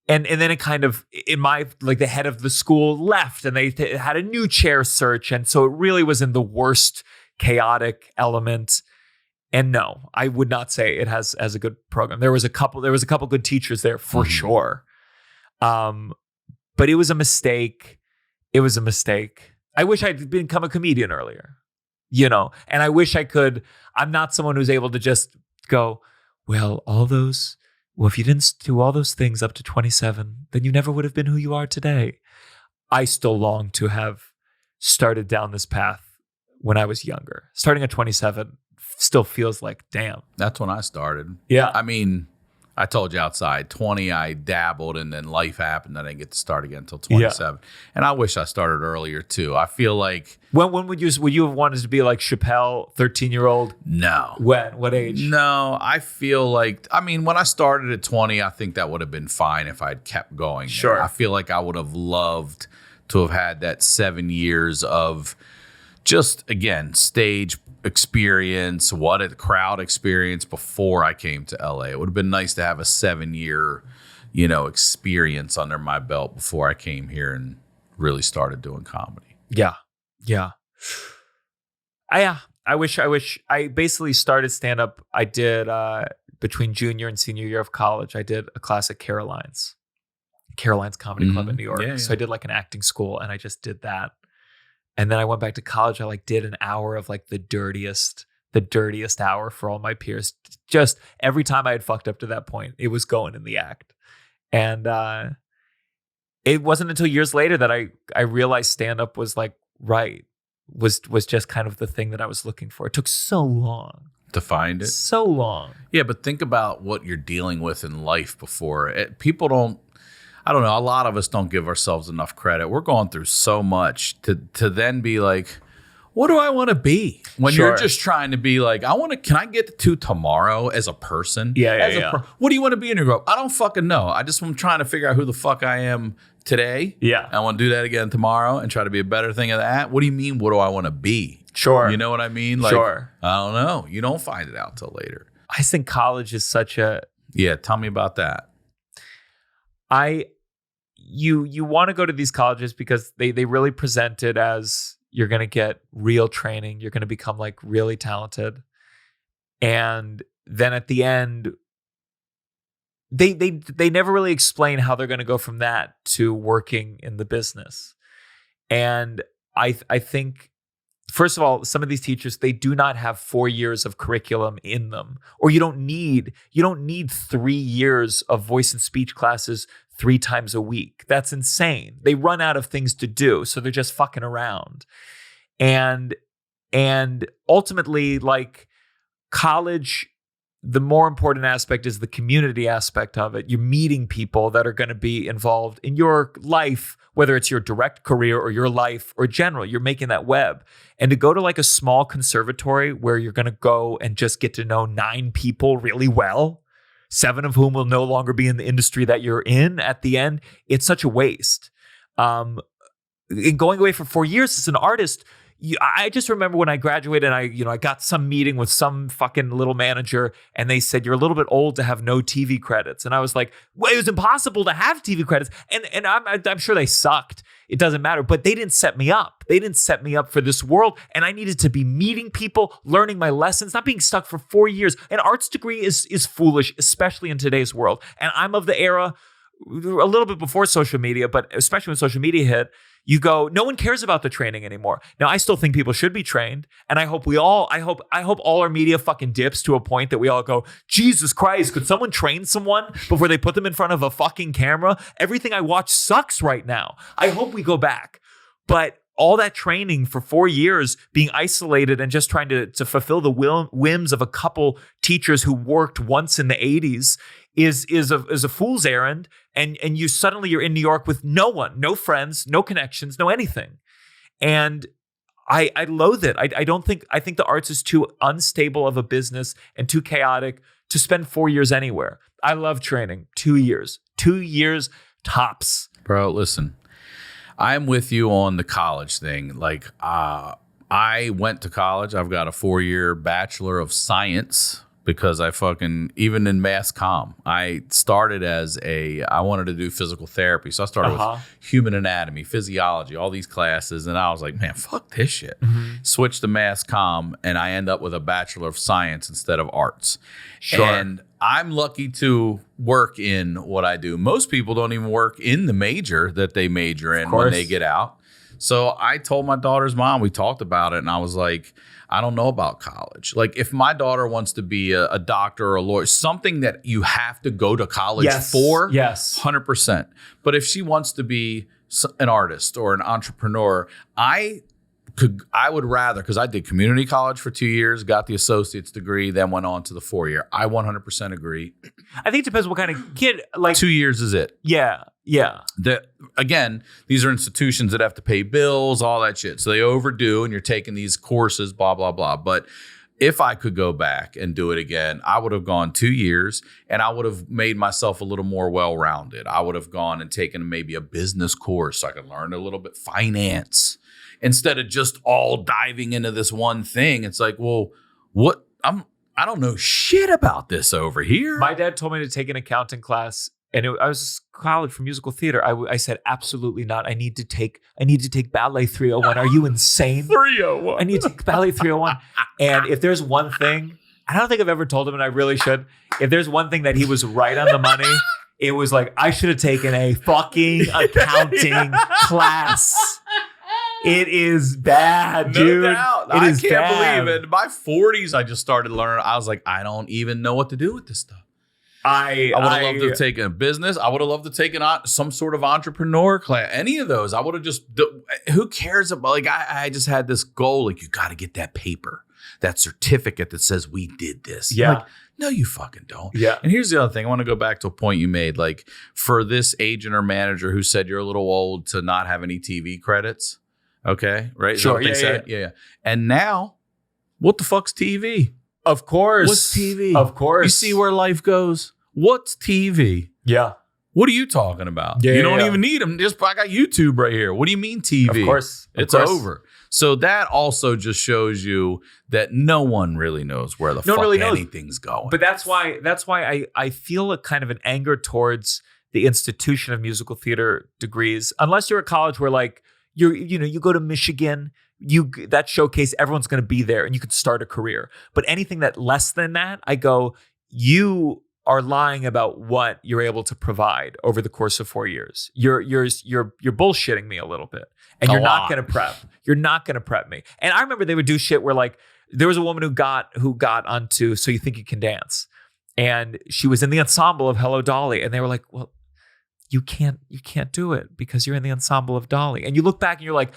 S3: And then it kind of, the head of the school left, and they had a new chair search. And so it really was in the worst chaotic element. And no, I would not say it has a good program. There was a couple good teachers there for sure. But it was a mistake. It was a mistake. I wish I'd become a comedian earlier, and I wish I could. I'm not someone who's able to just go, if you didn't do all those things up to 27, then you never would have been who you are today. I still long to have started down this path when I was younger. Starting at 27 still feels like, damn.
S1: That's when I started.
S3: Yeah.
S1: I mean, I told you outside, 20, I dabbled, and then life happened. I didn't get to start again until 27. Yeah. And I wish I started earlier, too. I feel like...
S3: When would you have wanted to be like Chappelle, 13-year-old?
S1: No.
S3: When? What age?
S1: No, I feel like... I mean, when I started at 20, I think that would have been fine if I'd kept going.
S3: Sure.
S1: I feel like I would have loved to have had that 7 years of just, again, stage experience, what a crowd experience before I came to LA. It would have been nice to have a 7-year, experience under my belt before I came here and really started doing comedy.
S3: Yeah. Yeah. I wish I basically started stand up. I did between junior and senior year of college, I did a class at Caroline's Comedy Club in New York.
S1: Yeah.
S3: So I did like an acting school, and I just did that. And then I went back to college. I did an hour of like the dirtiest hour for all my peers. Just every time I had fucked up to that point, it was going in the act. And it wasn't until years later that I realized stand-up was like right. was just kind of the thing that I was looking for. It took so long
S1: to find it.
S3: So long.
S1: Yeah, but think about what you're dealing with in life before. People don't, I don't know, a lot of us don't give ourselves enough credit. We're going through so much to then be like, what do I want to be? When you're just trying to be like, can I get to tomorrow as a person? What do you want to be in your growth? I don't fucking know. I'm trying to figure out who the fuck I am today.
S3: Yeah.
S1: I want to do that again tomorrow and try to be a better thing of that. What do you mean, what do I want to be?
S3: Sure.
S1: You know what I mean? Like, I don't know. You don't find it out till later.
S3: I think college is such a...
S1: Yeah, tell me about that.
S3: You want to go to these colleges because they really present it as you're going to get real training. You're going to become like really talented. And then at the end, they never really explain how they're going to go from that to working in the business. And I think, first of all, some of these teachers, they do not have 4 years of curriculum in them, or you don't need 3 years of voice and speech classes 3 times a week. That's insane. They run out of things to do, so they're just fucking around. And ultimately, like, college, the more important aspect is the community aspect of it. You're meeting people that are going to be involved in your life, whether it's your direct career or your life or general. You're making that web. And to go to like a small conservatory where you're going to go and just get to know 9 people really well, 7 of whom will no longer be in the industry that you're in at the end, it's such a waste. In going away for 4 years as an artist, I just remember when I graduated and I got some meeting with some fucking little manager and they said, you're a little bit old to have no TV credits. And I was like, well, it was impossible to have TV credits. And I'm sure they sucked. It doesn't matter. But they didn't set me up. They didn't set me up for this world. And I needed to be meeting people, learning my lessons, not being stuck for 4 years. An arts degree is foolish, especially in today's world. And I'm of the era a little bit before social media, but especially when social media hit, you go, no one cares about the training anymore. Now, I still think people should be trained. And I hope all our media fucking dips to a point that we all go, Jesus Christ, could someone train someone before they put them in front of a fucking camera? Everything I watch sucks right now. I hope we go back. But all that training for 4 years, being isolated and just trying to fulfill the whims of a couple teachers who worked once in the 80s is a fool's errand. And you're in New York with no one, no friends, no connections, no anything. And I loathe it. I think the arts is too unstable of a business and too chaotic to spend 4 years anywhere. I love training. 2 years tops.
S1: Bro, listen, I'm with you on the college thing. Like, I went to college. I've got a 4-year Bachelor of Science because even in mass comm, I started I wanted to do physical therapy. So I started with human anatomy, physiology, all these classes. And I was like, man, fuck this shit. Mm-hmm. Switched to mass comm and I end up with a Bachelor of Science instead of arts. Sure. And I'm lucky to work in what I do. Most people don't even work in the major that they major in when they get out. So I told my daughter's mom, we talked about it, and I was like, I don't know about college. Like, if my daughter wants to be a doctor or a lawyer, something that you have to go to college for, 100%. But if she wants to be an artist or an entrepreneur, I would rather, because I did community college for 2 years, got the associate's degree, then went on to the 4-year. I 100% agree.
S3: I think it depends what kind of kid. Like
S1: 2 years is it.
S3: Yeah.
S1: Again, these are institutions that have to pay bills, all that shit. So they overdo, and you're taking these courses, blah, blah, blah. But if I could go back and do it again, I would have gone 2 years and I would have made myself a little more well-rounded. I would have gone and taken maybe a business course so I could learn a little bit finance instead of just all diving into this one thing. It's like, well, I don't know shit about this over here.
S3: My dad told me to take an accounting class. And I was college for musical theater. I said, absolutely not. I need to take Ballet 301. Are you insane?
S1: 301.
S3: I need to take Ballet 301. And if there's one thing, I don't think I've ever told him, and I really should. If there's one thing that he was right on the money, it was like, I should have taken a fucking accounting class. It is bad, dude.
S1: No doubt. I can't believe it. In my 40s, I just started learning. I was like, I don't even know what to do with this stuff.
S3: I
S1: would have loved to have taken a business. I would have loved to take some sort of entrepreneur class. Any of those. I would have just, who cares about, like, I just had this goal. Like, you got to get that paper, that certificate that says we did this.
S3: Yeah.
S1: Like, no, you fucking don't.
S3: Yeah.
S1: And here's the other thing. I want to go back to a point you made. Like, for this agent or manager who said you're a little old to not have any TV credits. Okay. Right.
S3: Sure.
S1: Yeah. And now, what the fuck's TV?
S3: Of course.
S1: What's TV?
S3: Of course.
S1: You see where life goes? What's TV?
S3: Yeah.
S1: What are you talking about?
S3: Yeah,
S1: you don't
S3: yeah.
S1: even need them. I got YouTube right here. What do you mean TV?
S3: Of course.
S1: It's over. So that also just shows you that no one really knows where the fuck anything's going.
S3: But that's why I feel a kind of an anger towards the institution of musical theater degrees. Unless you're at college where like you go to Michigan, that showcase, everyone's going to be there and you could start a career. But anything that less than that, I go, you are lying about what you're able to provide over the course of 4 years. You're bullshitting me a little bit, and you're not going to prep. You're not going to prep me. And I remember they would do shit where like there was a woman who got onto So You Think You Can Dance, and she was in the ensemble of Hello Dolly, and they were like, well, you can't do it because you're in the ensemble of Dolly. And you look back and you're like,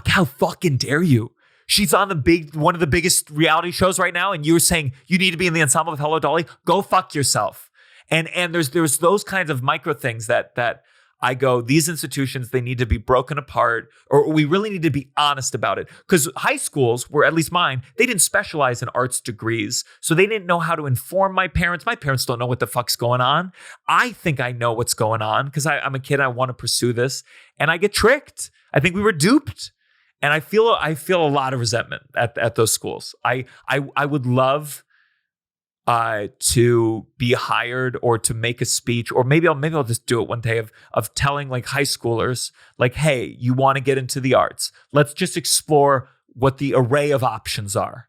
S3: how fucking dare you? She's on one of the biggest reality shows right now, and you're saying you need to be in the ensemble of Hello Dolly? Go fuck yourself. And there's those kinds of micro things that I go, these institutions, they need to be broken apart, or we really need to be honest about it. Because high schools, were at least mine, they didn't specialize in arts degrees. So they didn't know how to inform my parents. My parents don't know what the fuck's going on. I think I know what's going on because I'm a kid. I want to pursue this. And I get tricked. I think we were duped. And I feel a lot of resentment at those schools. I would love to be hired or to make a speech, or maybe I'll just do it one day of telling like high schoolers, like, hey, you want to get into the arts? Let's just explore what the array of options are.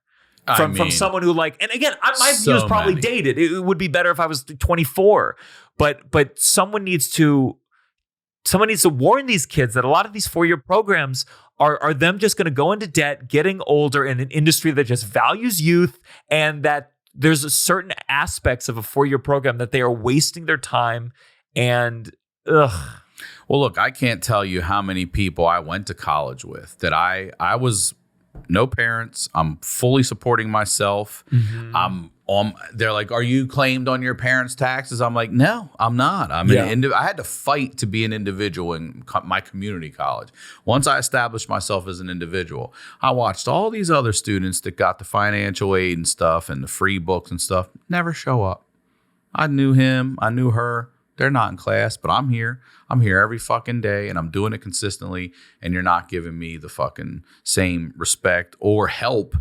S3: From someone who like, and again, my view is probably dated. It would be better if I was 24, but someone needs to warn these kids that a lot of these 4-year programs are them just going to go into debt, getting older in an industry that just values youth, and that there's a certain aspects of a 4-year program that they are wasting their time. And ugh.
S1: Well, look, I can't tell you how many people I went to college with that I was no parents. I'm fully supporting myself. Mm-hmm. They're like, are you claimed on your parents' taxes? I'm like, no, I'm not. I had to fight to be an individual in my community college. Once I established myself as an individual, I watched all these other students that got the financial aid and stuff and the free books and stuff never show up. I knew him. I knew her. They're not in class, but I'm here. I'm here every fucking day, and I'm doing it consistently, and you're not giving me the fucking same respect or help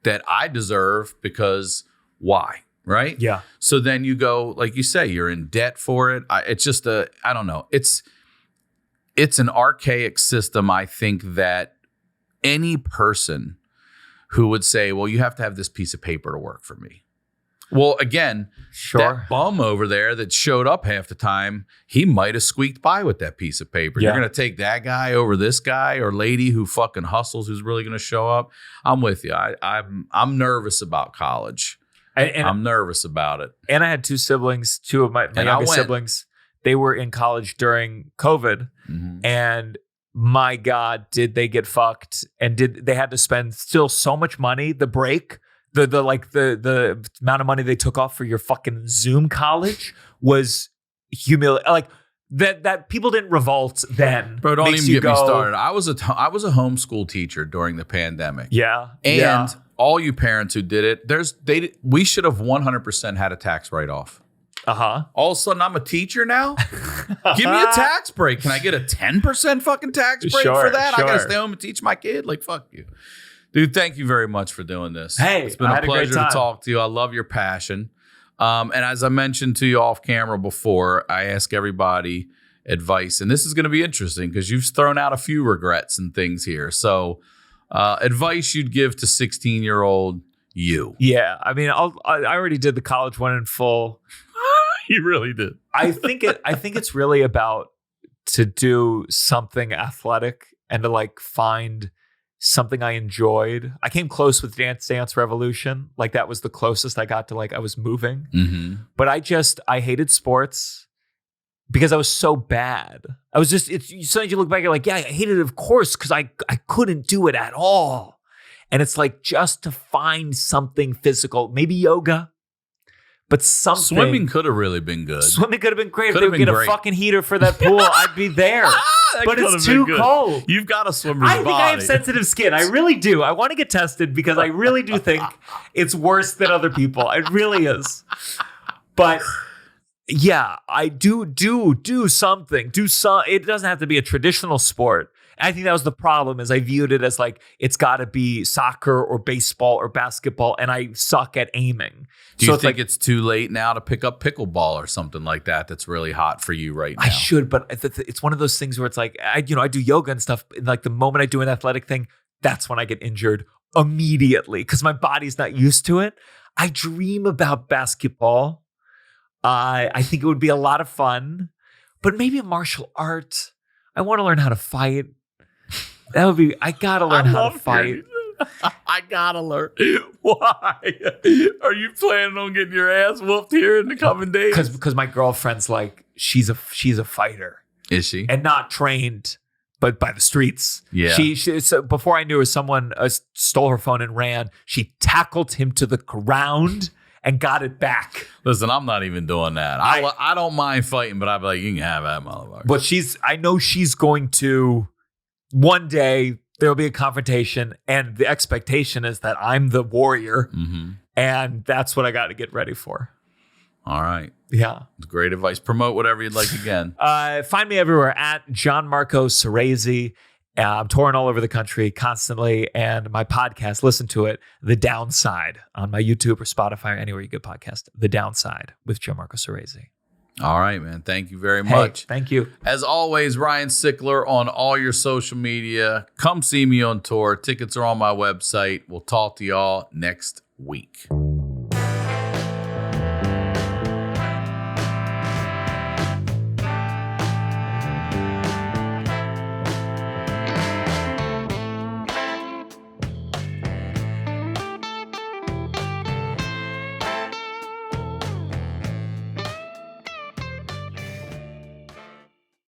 S1: that I deserve, because why? Right?
S3: Yeah.
S1: So then you go, like you say, you're in debt for it. It's just I don't know. It's an archaic system. I think that any person who would say, well, you have to have this piece of paper to work for me. Well, again,
S3: sure,
S1: that bum over there that showed up half the time, he might have squeaked by with that piece of paper.
S3: Yeah.
S1: You're going to take that guy over this guy or lady who fucking hustles, who's really going to show up. I'm with you. I'm nervous about college. I'm nervous about it.
S3: And I had 2 siblings, 2 of my youngest siblings. They were in college during COVID, mm-hmm. and my God, did they get fucked? And they had to spend still so much money. The break. The amount of money they took off for your fucking Zoom college was humiliating. Like that people didn't revolt then.
S1: Bro, don't even get me started. I was a homeschool teacher during the pandemic.
S3: Yeah.
S1: And all you parents who did it, we should have 100% had a tax write-off.
S3: Uh-huh.
S1: All of a sudden, I'm a teacher now? Give me a tax break. Can I get a 10% fucking tax break for that?
S3: Sure.
S1: I got to stay home and teach my kid? Like, fuck you. Dude, thank you very much for doing this.
S3: Hey,
S1: it's been a pleasure to talk to you. I love your passion. And as I mentioned to you off camera before, I ask everybody advice. And this is going to be interesting because you've thrown out a few regrets and things here. So advice you'd give to 16-year-old you.
S3: Yeah. I mean, I already did the college one in full.
S1: You really did.
S3: I think it's really about to do something athletic and to like find something I enjoyed. I came close with Dance Dance Revolution. Like that was the closest I got to like I was moving.
S1: Mm-hmm.
S3: But I hated sports because I was so bad. I was just, it's sometimes you look back, you're like, yeah, I hated it, of course, because I couldn't do it at all. And it's like just to find something physical, maybe yoga, but something.
S1: Swimming could have really been good.
S3: Swimming could have been great.
S1: Could
S3: If they
S1: have
S3: would
S1: been
S3: get
S1: great.
S3: a fucking heater for that pool, I'd be there. But it's too cold.
S1: You've got a swimmer's
S3: I think
S1: body.
S3: I have sensitive skin. I really do. I want to get tested because I really do think it's worse than other people. It really is. But yeah, I do something. It doesn't have to be a traditional sport. I think that was the problem, is I viewed it as like, it's got to be soccer or baseball or basketball, and I suck at aiming.
S1: Do you think it's too late now to pick up pickleball or something like that that's really hot for you right now?
S3: I should, but it's one of those things where it's like, I do yoga and stuff, and like the moment I do an athletic thing, that's when I get injured immediately because my body's not used to it. I dream about basketball. I think it would be a lot of fun, but maybe a martial art. I want to learn how to fight. That would be, I gotta learn how to fight.
S1: I gotta learn. Why? Are you planning on getting your ass whooped here in the coming days?
S3: Because my girlfriend's like, she's a fighter.
S1: Is she?
S3: And not trained, but by the streets.
S1: Yeah.
S3: So before I knew her, someone stole her phone and ran. She tackled him to the ground and got it back.
S1: Listen, I'm not even doing that. I don't mind fighting, but I'd be like, you can have that motherfucker.
S3: But I know she's going to, one day there'll be a confrontation, and the expectation is that I'm the warrior, and that's what I got to get ready for.
S1: All right.
S3: Yeah.
S1: Great advice. Promote whatever you'd like again.
S3: Find me everywhere at Gianmarco Soresi. I'm touring all over the country constantly, and my podcast, listen to it, The Downside, on my YouTube or Spotify or anywhere you get podcast. The Downside with Gianmarco Soresi.
S1: All right, man. Thank you very much.
S3: Thank you.
S1: As always, Ryan Sickler on all your social media. Come see me on tour. Tickets are on my website. We'll talk to y'all next week.